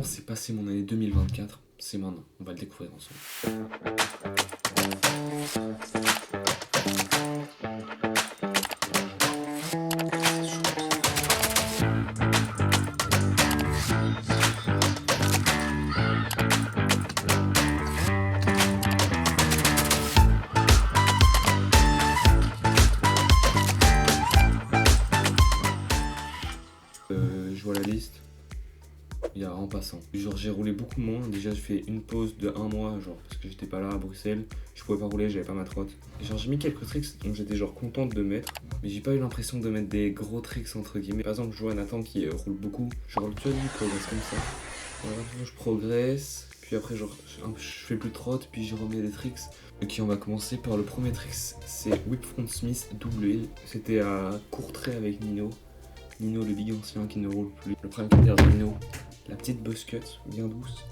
s'est passé mon année 2024? C'est maintenant, on va le découvrir ensemble. Je vois la liste. Il y a en passant. Genre j'ai roulé beaucoup moins. Déjà j'ai fait une pause de 1 mois, genre parce que j'étais pas là à Bruxelles. Je pouvais pas rouler, j'avais pas ma trotte. Genre j'ai mis quelques tricks dont j'étais genre contente de mettre. Mais j'ai pas eu l'impression de mettre des gros tricks entre guillemets. Par exemple je vois Nathan qui roule beaucoup. Genre tu vois lui il progresse comme ça. Voilà, je progresse. Puis après genre je fais plus de trotte. Puis je remets des tricks. Ok, on va commencer par le premier trick. C'est Whip Front Smith double hill. C'était à Courtrai avec Nino. Nino le big ancien qui ne roule plus. Le prime cutter de Nino. La petite buzz cut, bien douce.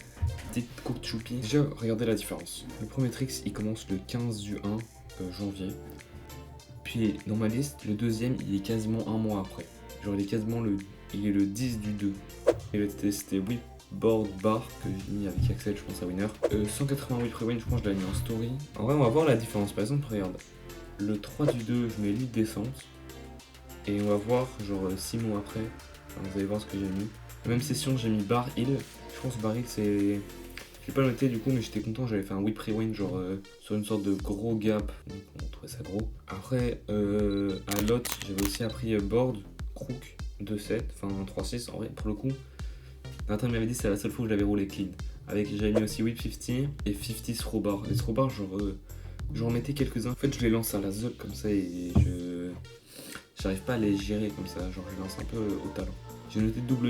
Petite courte choupi. Déjà, regardez la différence. Le premier tricks, il commence le 15 du 1 janvier. Puis, dans ma liste, le deuxième, il est quasiment un mois après. Genre, il est le 10 du 2. Et le c'était Whip Board Bar que j'ai mis avec Axel, je pense à Winner. 188 pre-win, je pense que je l'ai mis en story. En vrai, on va voir la différence. Par exemple, regarde. Le 3 du 2, je mets 8 descente. Et on va voir, genre 6 mois après. Enfin, vous allez voir ce que j'ai mis. Même session, j'ai mis bar hill. Je pense bar hill c'est. J'ai pas noté du coup, mais j'étais content. J'avais fait un whip rewind genre sur une sorte de gros gap. Donc on trouvait ça gros. Après, à lot, j'avais aussi appris board, crook, 2-7, enfin 3-6 en vrai pour le coup. Nathan m'avait dit c'est la seule fois où je l'avais roulé clean. J'avais mis aussi whip 50 et 50 throw bar. Les throw bar, genre j'en mettais quelques-uns. En fait, je les lance à la zoc comme ça et j'arrive pas à les gérer comme ça. Genre, je lance un peu au talent. J'ai noté double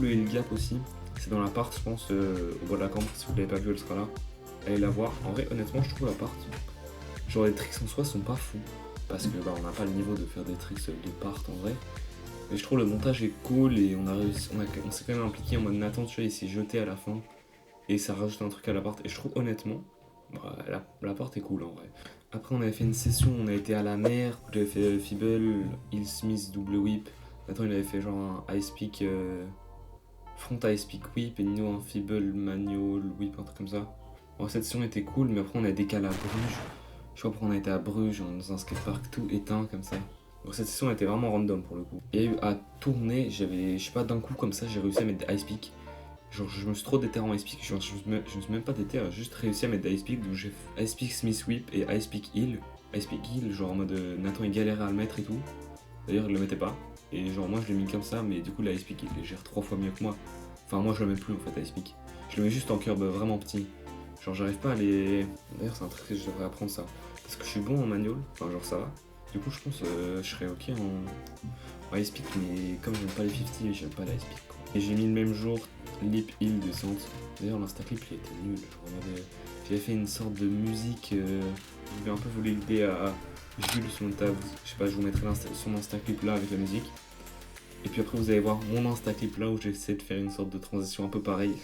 hill gap aussi. C'est dans l'appart, je pense, au bord de la camp. Si vous l'avez pas vu, elle sera là. Allez la voir. En vrai, honnêtement, je trouve l'appart. Genre, les tricks en soi sont pas fous. Parce que bah, on n'a pas le niveau de faire des tricks de part en vrai. Mais je trouve le montage est cool et on s'est quand même impliqué en mode Nathan, tu vois, il s'est jeté à la fin. Et ça rajoute un truc à l'appart. Et je trouve honnêtement, bah, l'appart est cool en vrai. Après, on avait fait une session, on a été à la mer. J'avais fait Feeble, Hill Smith, double whip. Attends, il avait fait genre un ice peak, front ice peak whip et Nino un feeble manual whip, un truc comme ça. Bon, cette session était cool, mais après on a décalé à Bruges. Je sais pas pourquoi on a été à Bruges, dans un skatepark tout éteint comme ça. Bon, cette session était vraiment random pour le coup. Il y a eu à tourner, je sais pas, d'un coup comme ça, j'ai réussi à mettre des ice peak. Genre, je me suis trop déterré en ice peak, genre, je me suis même pas déterré, j'ai juste réussi à mettre des ice peak. Donc j'ai fait ice peak Smith whip et ice peak hill. Ice peak hill, genre en mode Nathan il galérait à le mettre et tout. D'ailleurs, il le mettait pas. Et genre, moi je l'ai mis comme ça, mais du coup, la ice peak il les gère 3 fois mieux que moi. Enfin, moi je le mets plus en fait, ice peak. Je le mets juste en curb vraiment petit. Genre, j'arrive pas à les. D'ailleurs, c'est un truc que je devrais apprendre ça. Parce que je suis bon en manual, enfin, genre ça va. Du coup, je pense je serais ok en ice peak, mais comme j'aime pas les 50, j'aime pas la ice peak. Et j'ai mis le même jour lip hill descente. D'ailleurs, l'instaclip il était nul. J'avais fait une sorte de musique. Je vais un peu voler l'idée à Jules sur mon table. Je sais pas, je vous mettrai son instaclip là avec la musique. Et puis après, vous allez voir mon instaclip là où j'essaie de faire une sorte de transition un peu pareille.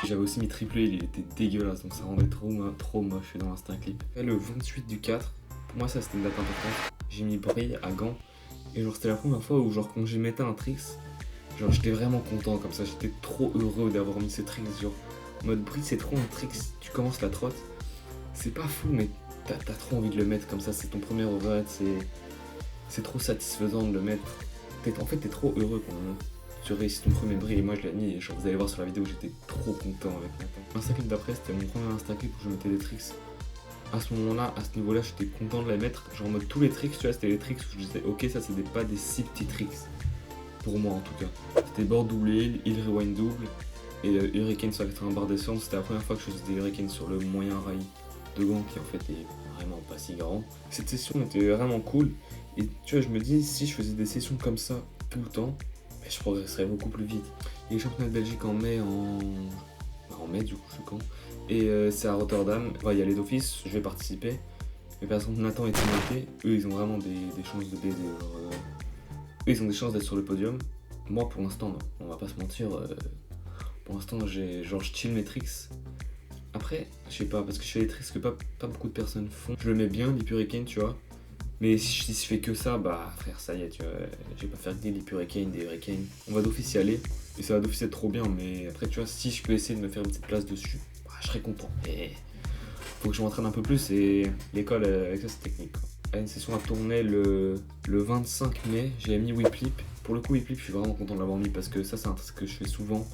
J'avais aussi mis triple hill, il était dégueulasse, donc ça rendait trop moche dans l'instaclip. Et le 28 du 4, pour moi ça c'était une date importante. J'ai mis Brille à Gand. Et genre c'était la première fois où genre quand j'ai mettais un tricks, genre j'étais vraiment content comme ça, j'étais trop heureux d'avoir mis ce tricks. Genre en mode Brille c'est trop un tricks, tu commences la trotte, c'est pas fou mais t'as trop envie de le mettre comme ça, c'est ton premier overhead, c'est trop satisfaisant de le mettre. En fait t'es trop heureux quand tu réussis ton premier Brille et moi je l'ai mis et genre vous allez voir sur la vidéo j'étais trop content avec Nathan. L'instaclip d'après c'était mon premier instaclip où je mettais des tricks. À ce moment-là, à ce niveau-là, j'étais content de les mettre. Genre en mode tous les tricks, tu vois, c'était les tricks où je disais ok, ça c'est pas des si petits tricks. Pour moi en tout cas. C'était board double hill, hill rewind double et hurricane sur 80 barres descente. C'était la première fois que je faisais des hurricanes sur le moyen rail de Gand qui en fait est vraiment pas si grand. Cette session était vraiment cool. Et tu vois, je me dis si je faisais des sessions comme ça tout le temps, je progresserais beaucoup plus vite. Il y a les championnats de Belgique en mai en mai du coup je suis con. Et c'est à Rotterdam, il y a les d'office, je vais participer. Mais par exemple Nathan et Timothée, eux ils ont vraiment des chances de baiser. Eux ils ont des chances d'être sur le podium. Moi pour l'instant non, on va pas se mentir. Pour l'instant je chill mes tricks. Après, je sais pas, parce que je fais des tricks que pas beaucoup de personnes font. Je le mets bien, l'Hurricane tu vois. Mais si je fais que ça, bah frère, ça y est, tu vois, je vais pas faire que des Leap Hurricane, des Hurricanes. On va d'office y aller, et ça va d'office être trop bien, mais après, tu vois, si je peux essayer de me faire une petite place dessus, bah, je serais content. Et faut que je m'entraîne un peu plus, et l'école, avec ça, c'est technique, quoi. À une session à tourner le 25 mai, j'ai mis Whip Leap. Pour le coup, Whip Leap, je suis vraiment content de l'avoir mis, parce que ça, c'est un truc que je fais souvent,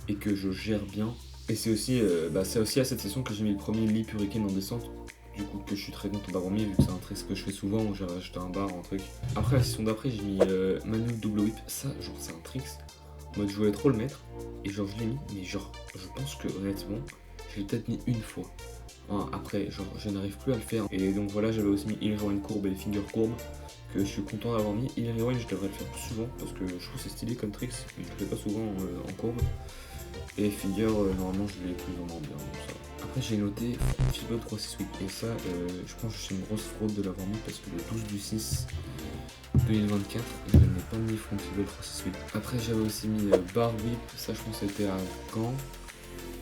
et que je gère bien. Et c'est aussi, c'est aussi à cette session que j'ai mis le premier Leap Hurricane en descente. Du coup, que je suis très content d'avoir mis, vu que c'est un trick que je fais souvent, où j'ai rajouté un bar, un truc. Après, la session d'après, j'ai mis manuel double whip. Ça, genre, c'est un trick. En mode, je voulais trop le mettre. Et genre, je l'ai mis, mais genre, je pense que honnêtement, je l'ai peut-être mis une fois. Enfin, après, genre, je n'arrive plus à le faire. Et donc voilà, j'avais aussi mis heel rewind courbe et finger courbe, que je suis content d'avoir mis. Heel rewind, je devrais le faire plus souvent, parce que je trouve que c'est stylé comme trick, mais je le fais pas souvent en courbe. Et figure, normalement, je l'ai plus ou moins bien. Donc ça. Après, j'ai noté Fibot 368. Et ça, je pense que c'est une grosse fraude de l'avoir mis parce que le 12 du 6 2024, je n'ai pas mis Front Fibot 368. Après, j'avais aussi mis Bar Whip. Ça, je pense que c'était à Gand.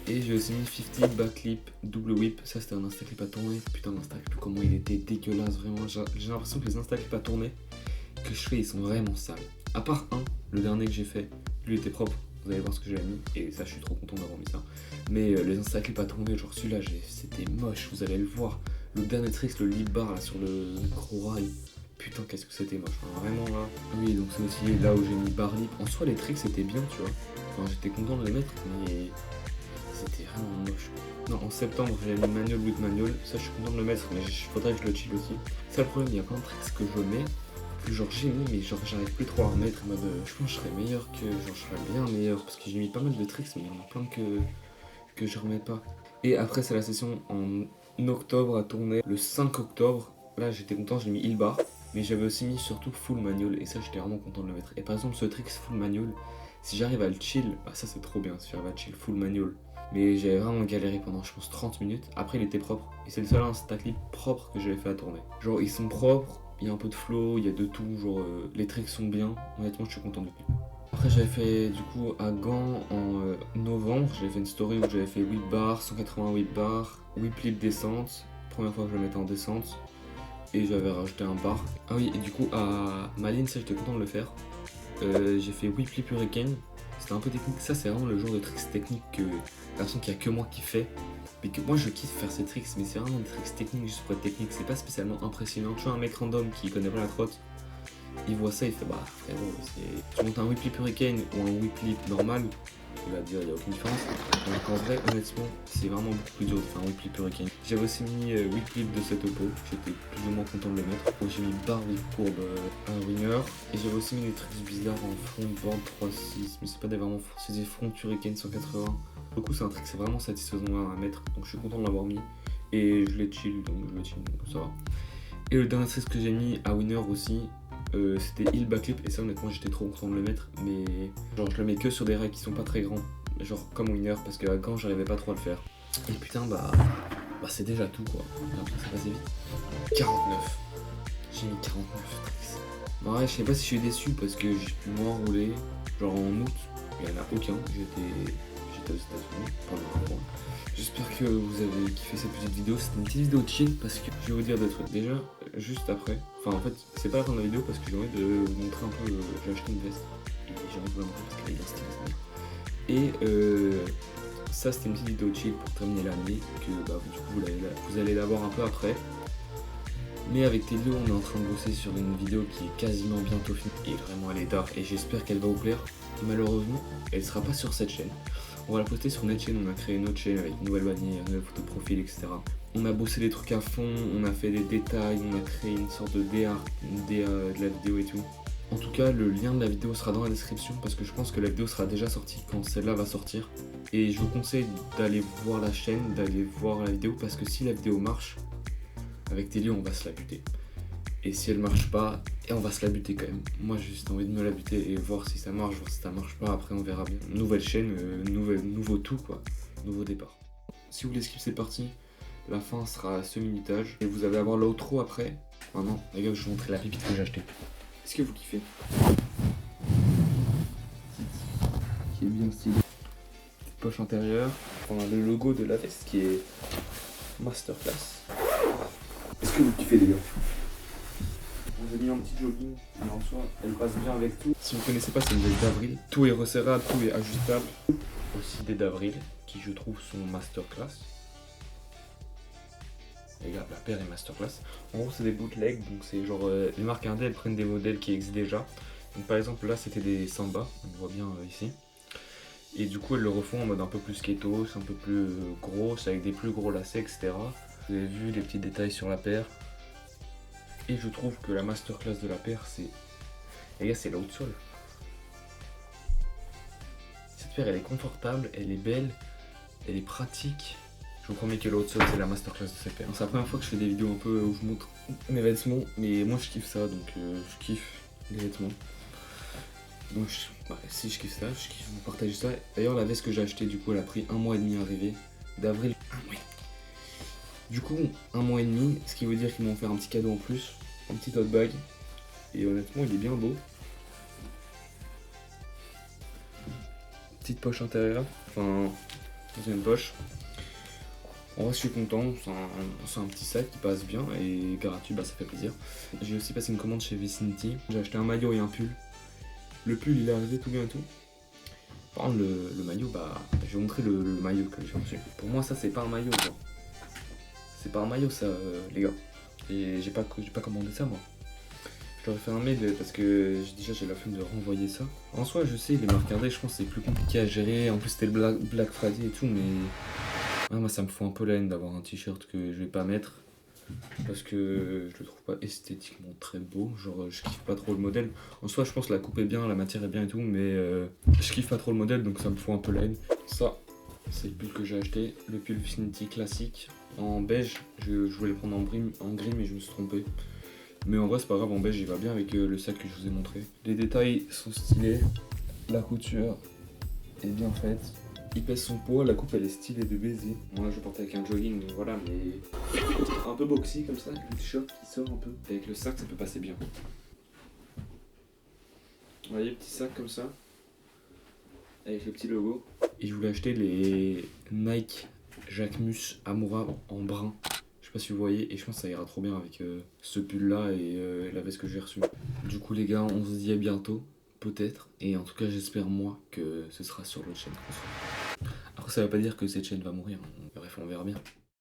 Et j'ai aussi mis 50 Backlip Double Whip. Ça, c'était un instaclip à tourner. Putain, l'instaclip, comment il était dégueulasse, vraiment. J'ai l'impression que les instaclips à tourner que je fais, ils sont vraiment sales. À part un, le dernier que j'ai fait, lui était propre. Vous allez voir ce que j'ai mis, et ça je suis trop content d'avoir mis ça. Mais les instaclips à tourner, genre celui-là, c'était moche, vous allez le voir. Le dernier trick, le lip bar là sur le gros rail, putain qu'est-ce que c'était moche, enfin, vraiment là. Oui, donc c'est aussi là où j'ai mis bar lip. En soi les tricks c'était bien, tu vois. Enfin, j'étais content de les mettre, mais c'était vraiment moche. Non, en septembre j'ai mis manual with manual, ça je suis content de le mettre, mais il faudrait que je le chill aussi. Ça le problème, il y a plein de tricks que je mets. Genre j'ai mis, mais genre j'arrive plus trop à remettre en mode je pense que je serais meilleur que, genre je serais bien meilleur parce que j'ai mis pas mal de tricks mais il y en a plein que je remets pas. Et après c'est la session en octobre à tourner, le 5 octobre, là j'étais content, j'ai mis heel bar, mais j'avais aussi mis surtout full manual et ça j'étais vraiment content de le mettre. Et par exemple ce trick full manual, si j'arrive à le chill, bah ça c'est trop bien, si j'arrive à chill full manual. Mais j'avais vraiment galéré pendant je pense 30 minutes, après il était propre, et c'est le seul instaclip propre que j'avais fait à tourner. Genre ils sont propres, il y a un peu de flow, il y a de tout, genre les tricks sont bien, honnêtement je suis content de tout. Après j'avais fait du coup à Gand en novembre, j'avais fait une story où j'avais fait whip bar, 180 whip bar, whip lip descente, première fois que je le mettais en descente, et j'avais rajouté un bar. Ah oui, et du coup à Malines, ça j'étais content de le faire. J'ai fait whip lip hurricane, c'était un peu technique, ça c'est vraiment le genre de tricks techniques que l'impression qu'il n'y a que moi qui fait. Mais que moi je kiffe faire ces tricks, mais c'est vraiment des tricks techniques juste pour être technique, c'est pas spécialement impressionnant. Tu vois un mec random qui connaît pas la trotte, il voit ça, il fait bah frérot, tu montes un whip lip hurricane ou un whip lip normal, il va te dire il n'y a aucune différence. Donc en vrai honnêtement c'est vraiment beaucoup plus dur de faire un whip lip hurricane. J'avais aussi mis whip lip de cette oppo, j'étais plus ou moins content de le mettre. Donc j'ai mis bar whip courbe un winner. Et j'avais aussi mis des tricks bizarres en front board 3-6, mais c'est pas des vraiment, c'est des front hurricane 180. Du coup c'est un trick, c'est vraiment satisfaisant à mettre, donc je suis content de l'avoir mis. Et je l'ai chill, donc ça va. Et le dernier trick que j'ai mis à winner aussi, c'était heel backlip, et ça honnêtement j'étais trop content de le mettre, mais genre je le mets que sur des rails qui sont pas très grands, genre comme winner, parce que quand j'arrivais pas trop à le faire. Et putain bah c'est déjà tout quoi, j'ai l'impression que ça passait vite. 49, j'ai mis 49 tricks. Bon ouais je sais pas si je suis déçu parce que j'ai pu moins rouler, genre en août, il y en a aucun, j'étais aux États-Unis pendant un mois. J'espère que vous avez kiffé cette petite vidéo. C'était une petite vidéo chill parce que je vais vous dire des trucs. Déjà, juste après, enfin en fait, c'est pas la fin de la vidéo parce que j'ai envie de vous montrer un peu. J'ai acheté une veste et j'ai envie de vous la montrer parce qu'elle est bien stylée. Et ça, c'était une petite vidéo chill pour terminer l'année que bah, du coup vous allez la voir un peu après. Mais avec Telio, on est en train de bosser sur une vidéo qui est quasiment bientôt finie. Et vraiment, elle est dark et j'espère qu'elle va vous plaire. Malheureusement, elle sera pas sur cette chaîne. On va la poster sur notre chaîne, on a créé une autre chaîne avec une nouvelle bannière, une nouvelle photo de profil, etc. On a bossé les trucs à fond, on a fait des détails, on a créé une sorte de DA, de la vidéo et tout. En tout cas, le lien de la vidéo sera dans la description parce que je pense que la vidéo sera déjà sortie quand celle-là va sortir. Et je vous conseille d'aller voir la chaîne, d'aller voir la vidéo parce que si la vidéo marche, avec Telio, on va se la buter. Et si elle marche pas, et on va se la buter quand même. Moi j'ai juste envie de me la buter et voir si ça marche, voir si ça marche pas, après on verra bien. Nouvelle chaîne, nouveau tout quoi, nouveau départ. Si vous voulez skip cette partie, la fin sera semi-minutage et vous allez avoir l'outro après. Maintenant, les gars, je vais vous montrer la pépite que j'ai achetée. Est-ce que vous kiffez? Qui est bien stylé. Petite poche intérieure. On a le logo de la veste qui est Masterclass. Est-ce que vous kiffez les gars? tenue en petit jogging, mais en soi, elle passe bien avec tout. Si vous connaissez pas, c'est une veste d'Avril. Tout est resserrable, tout est ajustable. Aussi des d'Avril, qui je trouve sont masterclass. Les gars, la paire est masterclass. En gros, c'est des bootlegs, donc c'est genre les marques indé, elles prennent des modèles qui existent déjà. Donc par exemple, là, c'était des Samba, on le voit bien ici. Et du coup, elles le refont en mode un peu plus ketos, un peu plus grosse, avec des plus gros lacets, etc. Vous avez vu les petits détails sur la paire. Et je trouve que la masterclass de la paire, c'est... Les gars, c'est l'outsole. Cette paire, elle est confortable, elle est belle, elle est pratique. Je vous promets que l'outsole, c'est la masterclass de cette paire. C'est la première fois que je fais des vidéos un peu où je montre mes vêtements, mais moi je kiffe ça, donc je kiffe les vêtements. Donc si je kiffe ça, je kiffe vous partager ça. D'ailleurs, la veste que j'ai achetée, du coup, elle a pris 1 mois et demi à arriver. D'avril, 1 mois. Du coup, 1 mois et demi, ce qui veut dire qu'ils m'ont offert un petit cadeau en plus, un petit tote bag. Et honnêtement, il est bien beau. Petite poche intérieure, enfin, deuxième poche. En vrai, je suis content, c'est un petit sac qui passe bien et gratuit, bah ça fait plaisir. J'ai aussi passé une commande chez Vicinity. J'ai acheté un maillot et un pull. Le pull, il est arrivé tout bien et tout. Par contre, le maillot, bah, je vais vous montrer le maillot que j'ai reçu. Pour moi, ça, c'est pas un maillot, genre. C'est pas un maillot, ça, les gars. Et j'ai pas commandé ça, moi. Je leur ai fait un mail parce que déjà j'ai la flemme de renvoyer ça. En soi, je sais, les marques indé, je pense que c'est plus compliqué à gérer. En plus, c'était le Black Friday et tout, mais moi ça me fout un peu la haine d'avoir un t-shirt que je vais pas mettre parce que je le trouve pas esthétiquement très beau. Genre, je kiffe pas trop le modèle. En soi, je pense que la coupe est bien, la matière est bien et tout, mais je kiffe pas trop le modèle, donc ça me fout un peu la haine. Ça, c'est le pull que j'ai acheté, le pull Vicinity classique en beige. Je voulais le prendre en gris, mais je me suis trompé. Mais en vrai, c'est pas grave, en beige, il va bien avec le sac que je vous ai montré. Les détails sont stylés, la couture est bien faite. Il pèse son poids, la coupe elle est stylée de baiser. Moi je porte avec un jogging, donc voilà, mais un peu boxy comme ça, le t-shirt qui sort un peu. Avec le sac, ça peut passer bien. Vous voyez, petit sac comme ça, avec le petit logo. Et je voulais acheter les Nike Jacquemus Amoura en brun. Je sais pas si vous voyez, et je pense que ça ira trop bien avec ce pull là et la veste que j'ai reçue. Du coup les gars, on se dit à bientôt, peut-être, et en tout cas j'espère moi que ce sera sur l'autre chaîne qu'on se fera. Après ça veut pas dire que cette chaîne va mourir, bref on verra bien.